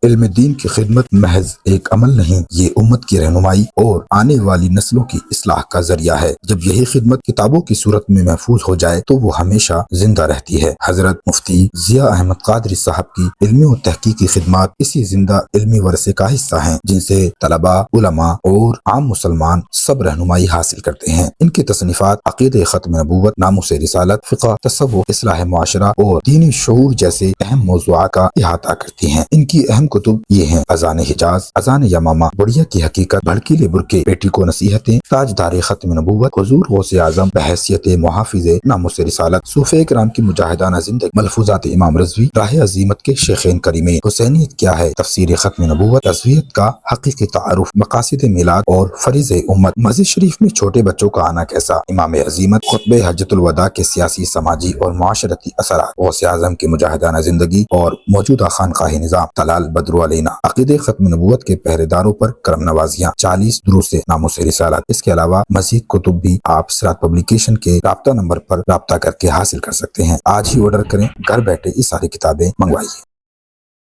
علم دین کی خدمت محض ایک عمل نہیں، یہ امت کی رہنمائی اور آنے والی نسلوں کی اصلاح کا ذریعہ ہے۔ جب یہی خدمت کتابوں کی صورت میں محفوظ ہو جائے تو وہ ہمیشہ زندہ رہتی ہے۔ حضرت مفتی ضیاء احمد قادری صاحب کی علمی و تحقیقی خدمات اسی زندہ علمی ورثے کا حصہ ہیں، جن سے طلباء، علماء اور عام مسلمان سب رہنمائی حاصل کرتے ہیں۔ ان کی تصنیفات عقیدہ ختم نبوت، ناموس رسالت، فقہ، تصوف، اصلاح معاشرہ اور دینی شعور جیسے اہم موضوعات کا احاطہ کرتی ہیں۔ ان کی اہم کتب یہ ہیں: اذان حجاز، اذان یمامہ، بڑیا کی حقیقت، بھڑکیلے برقع، بیٹی کو نصیحتیں، تاجدار ختم نبوت، حضور غوث اعظم بحیثیت محافظ ناموس رسالت، صوفیہ کرام کی مجاہدانہ زندگی، ملفوظات امام رضوی، راہ عزیمت کے شیخین کریمین، حسینیت کیا ہے، تفسیر ختم نبوت، تزویت کا حقیقی تعارف، مقاصد میلاد اور فریض امت، مسجد شریف میں چھوٹے بچوں کا آنا کیسا، امام عزیمت، خطبہ حجۃ الوداع کے سیاسی، سماجی اور معاشرتی اثرات، غوث اعظم کی مجاہدانہ زندگی اور موجودہ خانقاہ نظام، طلال بدر علینا، عقیدہ ختم نبوت کے پہرے داروں پر کرم نوازیاں، 40 دروس ناموس رسالت۔ اس کے علاوہ مزید کتب بھی آپ صراط پبلیکیشن کے رابطہ نمبر پر رابطہ کر کے حاصل کر سکتے ہیں۔ آج ہی آرڈر کریں، گھر بیٹھے یہ ساری کتابیں منگوائیے۔